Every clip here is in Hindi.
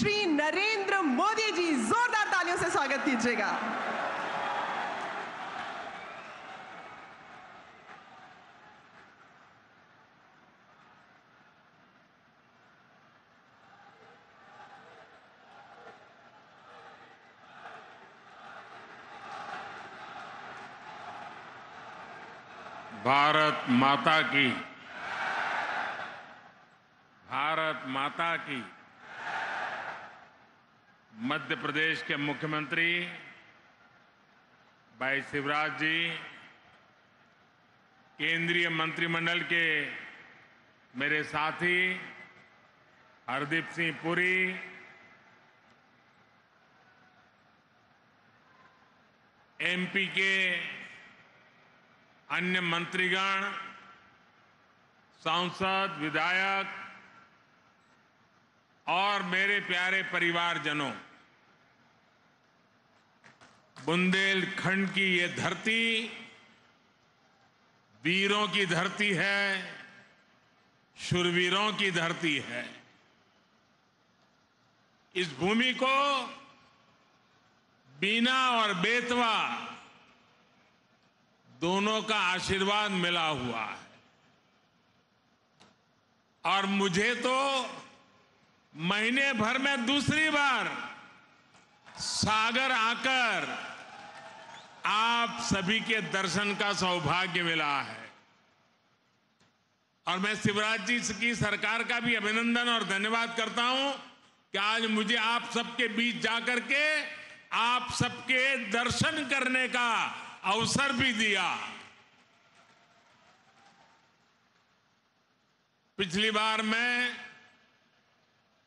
श्री नरेंद्र मोदी जी, जोरदार तालियों से स्वागत कीजिएगा। भारत माता की, भारत माता की। मध्य प्रदेश के मुख्यमंत्री भाई शिवराज जी, केंद्रीय मंत्रिमंडल के मेरे साथी हरदीप सिंह पुरी, एमपी के अन्य मंत्रीगण, सांसद, विधायक और मेरे प्यारे परिवारजनों, बुंदेलखंड की ये धरती वीरों की धरती है, शूरवीरों की धरती है। इस भूमि को बीना और बेतवा दोनों का आशीर्वाद मिला हुआ है और मुझे तो महीने भर में दूसरी बार सागर आकर आप सभी के दर्शन का सौभाग्य मिला है। और मैं शिवराज जी की सरकार का भी अभिनंदन और धन्यवाद करता हूं कि आज मुझे आप सबके बीच जाकर के आप सबके दर्शन करने का अवसर भी दिया। पिछली बार मैं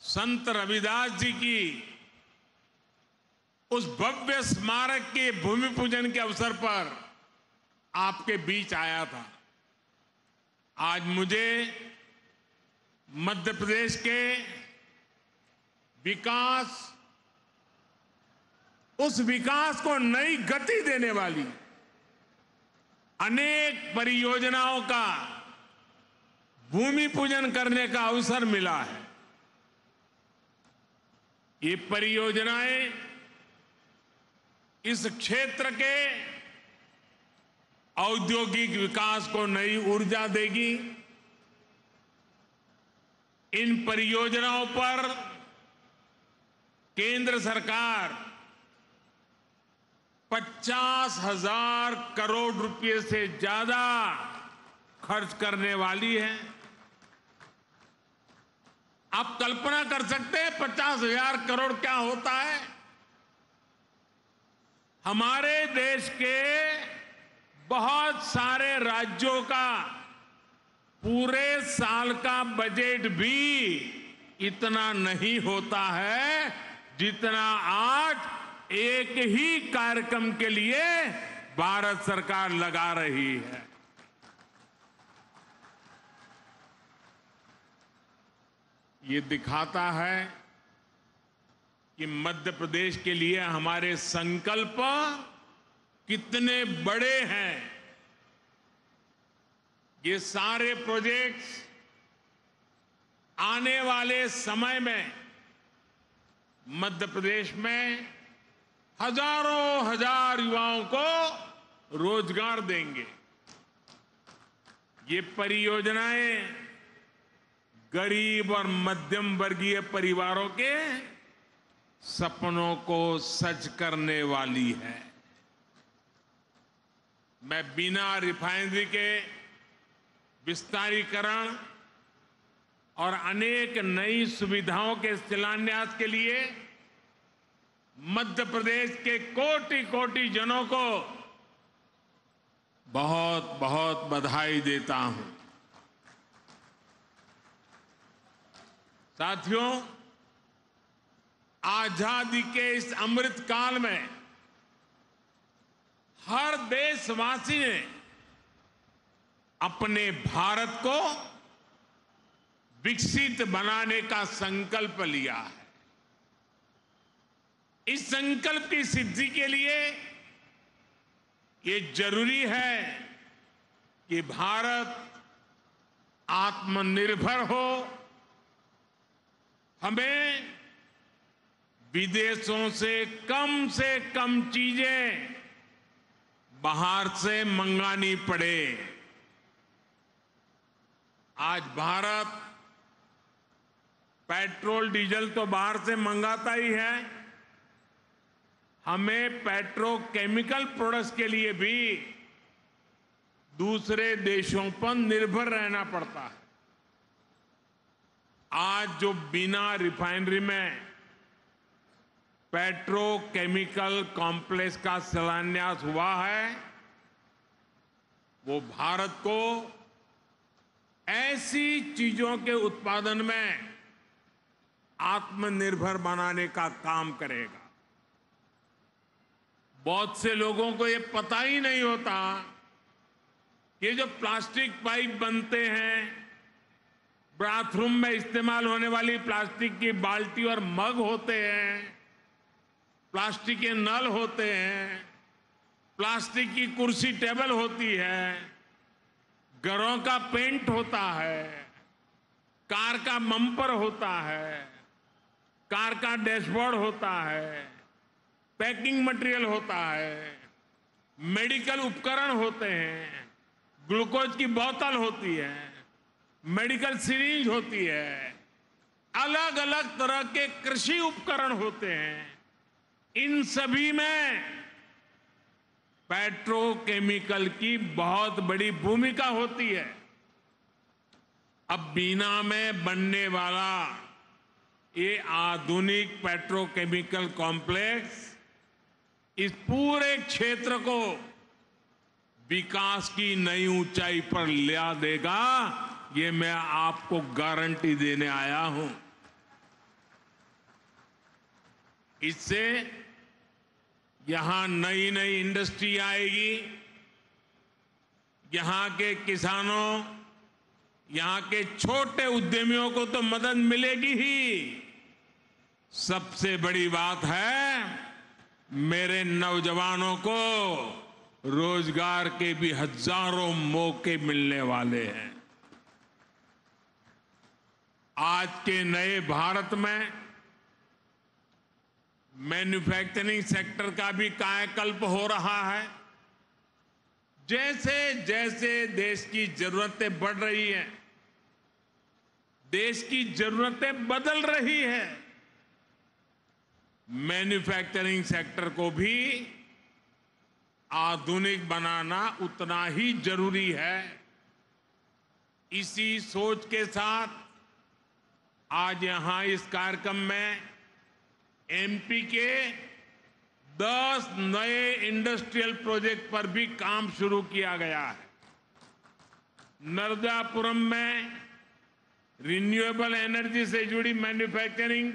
संत रविदास जी की उस भव्य स्मारक के भूमि पूजन के अवसर पर आपके बीच आया था। आज मुझे मध्य प्रदेश के विकास, उस विकास को नई गति देने वाली अनेक परियोजनाओं का भूमि पूजन करने का अवसर मिला है। ये परियोजनाएं इस क्षेत्र के औद्योगिक विकास को नई ऊर्जा देगी। इन परियोजनाओं पर केंद्र सरकार 50,000 करोड़ रुपए से ज्यादा खर्च करने वाली है। आप कल्पना कर सकते हैं 50,000 करोड़ क्या होता है? हमारे देश के बहुत सारे राज्यों का पूरे साल का बजट भी इतना नहीं होता है जितना आज एक ही कार्यक्रम के लिए भारत सरकार लगा रही है। ये दिखाता है कि मध्य प्रदेश के लिए हमारे संकल्प कितने बड़े हैं। ये सारे प्रोजेक्ट्स आने वाले समय में मध्य प्रदेश में हजारों हजार युवाओं को रोजगार देंगे। ये परियोजनाएं गरीब और मध्यम वर्गीय परिवारों के सपनों को सच करने वाली है। मैं बिना रिफाइनरी के विस्तारीकरण और अनेक नई सुविधाओं के शिलान्यास के लिए मध्य प्रदेश के कोटि कोटि जनों को बहुत बहुत बधाई देता हूं। साथियों, आजादी के इस अमृत काल में हर देशवासी ने अपने भारत को विकसित बनाने का संकल्प लिया है। इस संकल्प की सिद्धि के लिए ये जरूरी है कि भारत आत्मनिर्भर हो। हमें विदेशों से कम चीजें बाहर से मंगानी पड़े। आज भारत पेट्रोल डीजल तो बाहर से मंगाता ही है, हमें पेट्रोकेमिकल प्रोडक्ट्स के लिए भी दूसरे देशों पर निर्भर रहना पड़ता है। आज जो बिना रिफाइनरी में पेट्रोकेमिकल कॉम्प्लेक्स का शिलान्यास हुआ है, वो भारत को ऐसी चीजों के उत्पादन में आत्मनिर्भर बनाने का काम करेगा। बहुत से लोगों को ये पता ही नहीं होता कि जो प्लास्टिक पाइप बनते हैं, बाथरूम में इस्तेमाल होने वाली प्लास्टिक की बाल्टी और मग होते हैं, प्लास्टिक के नल होते हैं, प्लास्टिक की कुर्सी टेबल होती है, घरों का पेंट होता है, कार का बम्पर होता है, कार का डैशबोर्ड होता है, पैकिंग मटेरियल होता है, मेडिकल उपकरण होते हैं, ग्लूकोज की बोतल होती है, मेडिकल सिरिंज होती है, अलग अलग तरह के कृषि उपकरण होते हैं। इन सभी में पेट्रोकेमिकल की बहुत बड़ी भूमिका होती है। अब बीना में बनने वाला ये आधुनिक पेट्रोकेमिकल कॉम्प्लेक्स इस पूरे क्षेत्र को विकास की नई ऊंचाई पर ले देगा, ये मैं आपको गारंटी देने आया हूं। इससे यहां नई नई इंडस्ट्री आएगी, यहां के किसानों, यहां के छोटे उद्यमियों को तो मदद मिलेगी ही, सबसे बड़ी बात है मेरे नौजवानों को रोजगार के भी हजारों मौके मिलने वाले हैं। आज के नए भारत में मैन्युफैक्चरिंग सेक्टर का भी कायाकल्प हो रहा है। जैसे जैसे देश की जरूरतें बढ़ रही हैं, देश की जरूरतें बदल रही है, मैन्युफैक्चरिंग सेक्टर को भी आधुनिक बनाना उतना ही जरूरी है। इसी सोच के साथ आज यहां इस कार्यक्रम में एमपी के 10 नए इंडस्ट्रियल प्रोजेक्ट पर भी काम शुरू किया गया है। नर्मदापुरम में रिन्यूएबल एनर्जी से जुड़ी मैन्युफैक्चरिंग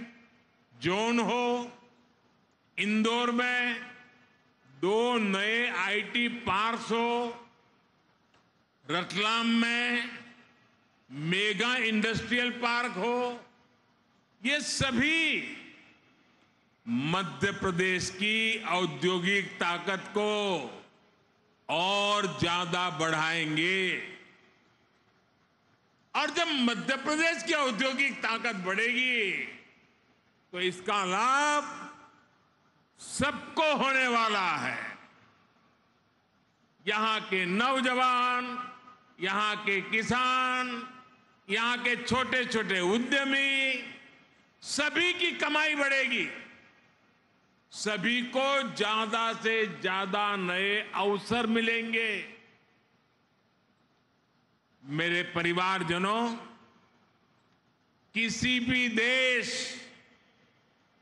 जोन हो, इंदौर में 2 नए आईटी पार्क्स हो, रतलाम में मेगा इंडस्ट्रियल पार्क हो, ये सभी मध्य प्रदेश की औद्योगिक ताकत को और ज्यादा बढ़ाएंगे। और जब मध्य प्रदेश की औद्योगिक ताकत बढ़ेगी तो इसका लाभ सबको होने वाला है। यहां के नौजवान, यहां के किसान, यहां के छोटे छोटे उद्यमी, सभी की कमाई बढ़ेगी, सभी को ज्यादा से ज्यादा नए अवसर मिलेंगे। मेरे परिवारजनों, किसी भी देश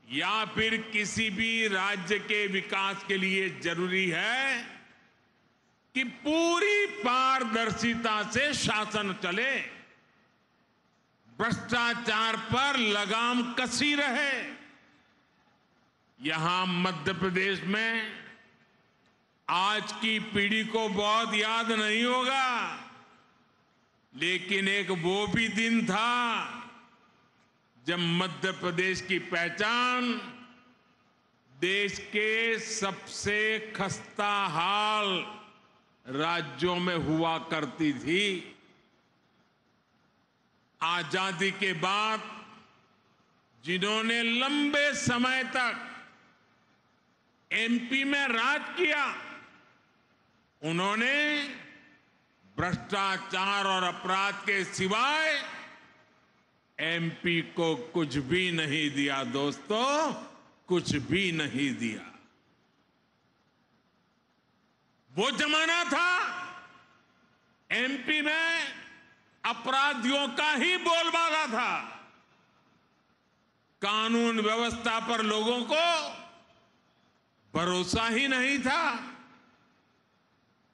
या फिर किसी भी राज्य के विकास के लिए जरूरी है कि पूरी पारदर्शिता से शासन चले, भ्रष्टाचार पर लगाम कसी रहे। यहां मध्य प्रदेश में आज की पीढ़ी को बहुत याद नहीं होगा, लेकिन एक वो भी दिन था जब मध्य प्रदेश की पहचान देश के सबसे खस्ता हाल राज्यों में हुआ करती थी। आजादी के बाद जिन्होंने लंबे समय तक एमपी में राज किया, उन्होंने भ्रष्टाचार और अपराध के सिवाय एमपी को कुछ भी नहीं दिया दोस्तों, कुछ भी नहीं दिया। वो जमाना था एमपी में अपराधियों का ही बोलबाला था। कानून व्यवस्था पर लोगों को भरोसा ही नहीं था।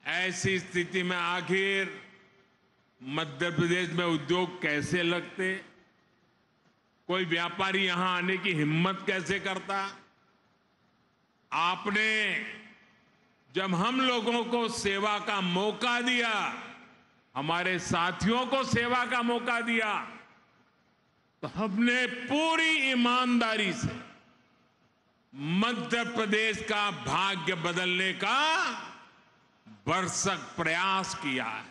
ऐसी स्थिति में आखिर मध्य प्रदेश में उद्योग कैसे लगते? कोई व्यापारी यहां आने की हिम्मत कैसे करता? आपने जब हम लोगों को सेवा का मौका दिया, हमारे साथियों को सेवा का मौका दिया, तो हमने पूरी ईमानदारी से मध्य प्रदेश का भाग्य बदलने का भरसक प्रयास किया है।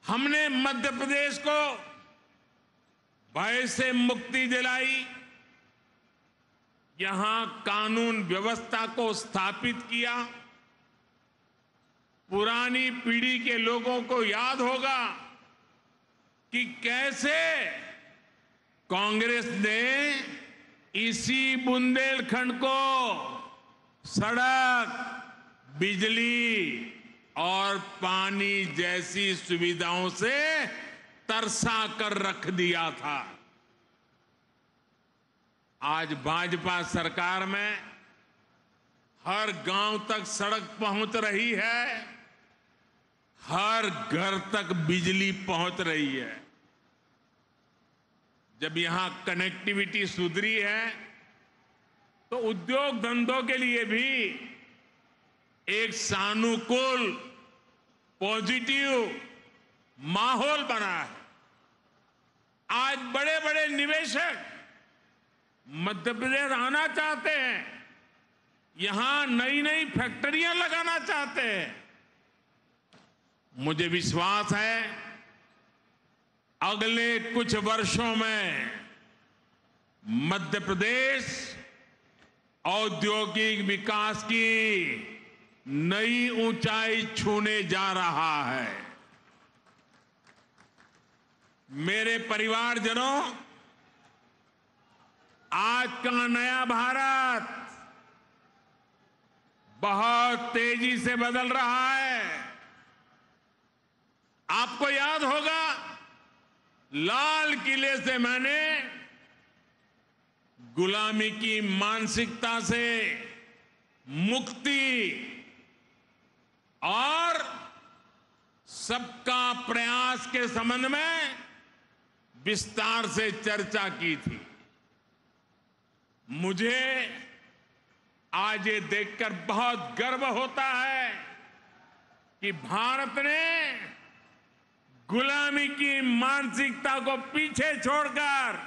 हमने मध्य प्रदेश को भय से मुक्ति दिलाई, यहां कानून व्यवस्था को स्थापित किया। पुरानी पीढ़ी के लोगों को याद होगा कि कैसे कांग्रेस ने इसी बुंदेलखंड को सड़क, बिजली और पानी जैसी सुविधाओं से तरसा कर रख दिया था। आज भाजपा सरकार में हर गांव तक सड़क पहुंच रही है, हर घर तक बिजली पहुंच रही है। जब यहां कनेक्टिविटी सुधरी है तो उद्योग धंधों के लिए भी एक सानुकूल, पॉजिटिव माहौल बना है। आज बड़े बड़े निवेशक मध्य प्रदेश आना चाहते हैं, यहां नई नई फैक्ट्रियां लगाना चाहते हैं। मुझे विश्वास है अगले कुछ वर्षों में मध्य प्रदेश औद्योगिक विकास की नई ऊंचाई छूने जा रहा है। मेरे परिवारजनों, आज का नया भारत बहुत तेजी से बदल रहा है। आपको याद होगा, लाल किले से मैंने गुलामी की मानसिकता से मुक्ति और सबका प्रयास के संबंध में विस्तार से चर्चा की थी। मुझे आज ये देखकर बहुत गर्व होता है कि भारत ने गुलामी की मानसिकता को पीछे छोड़कर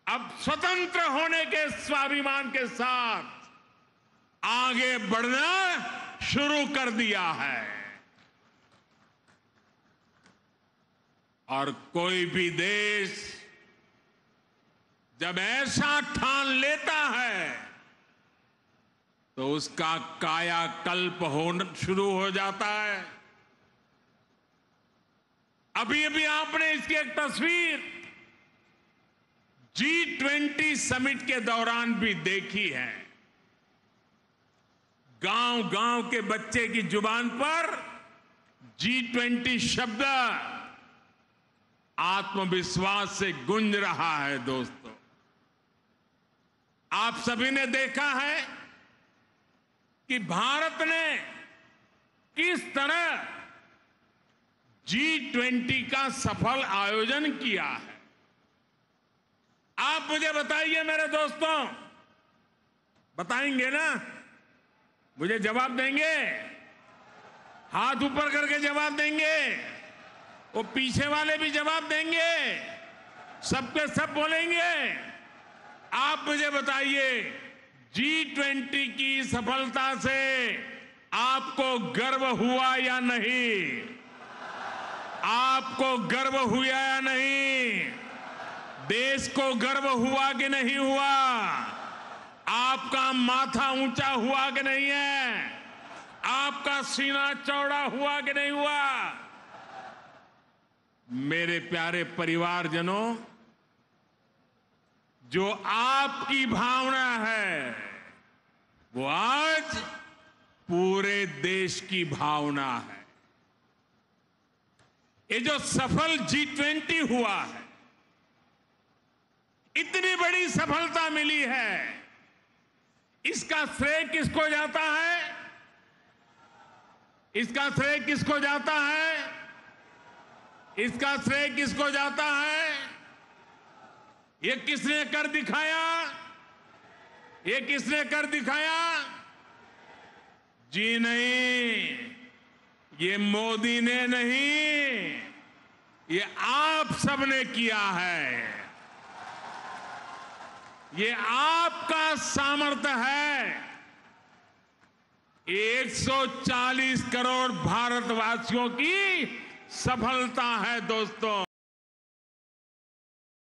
अब स्वतंत्र होने के स्वाभिमान के साथ आगे बढ़ना शुरू कर दिया है। और कोई भी देश जब ऐसा ठान लेता है तो उसका कायाकल्प होना शुरू हो जाता है। अभी अभी आपने इसकी एक तस्वीर G20 समिट के दौरान भी देखी है। गांव गांव के बच्चे की जुबान पर G20 शब्द आत्मविश्वास से गूंज रहा है। दोस्तों, आप सभी ने देखा है कि भारत ने किस तरह G20 का सफल आयोजन किया है। आप मुझे बताइए मेरे दोस्तों, बताएंगे ना? मुझे जवाब देंगे? हाथ ऊपर करके जवाब देंगे? वो पीछे वाले भी जवाब देंगे? सबके सब बोलेंगे? आप मुझे बताइए, G20 की सफलता से आपको गर्व हुआ या नहीं? आपको गर्व हुआ या नहीं? देश को गर्व हुआ कि नहीं हुआ? आपका माथा ऊंचा हुआ कि नहीं है? आपका सीना चौड़ा हुआ कि नहीं हुआ? मेरे प्यारे परिवारजनों, जो आपकी भावना है वो आज पूरे देश की भावना है। ये जो सफल G20 हुआ है, इतनी बड़ी सफलता मिली है, इसका श्रेय किसको जाता है? इसका श्रेय किसको जाता है? इसका श्रेय किसको जाता है? ये किसने कर दिखाया? ये किसने कर दिखाया? जी नहीं, ये मोदी ने नहीं, ये आप सबने किया है। ये आपका सामर्थ्य है। 140 करोड़ भारतवासियों की सफलता है दोस्तों।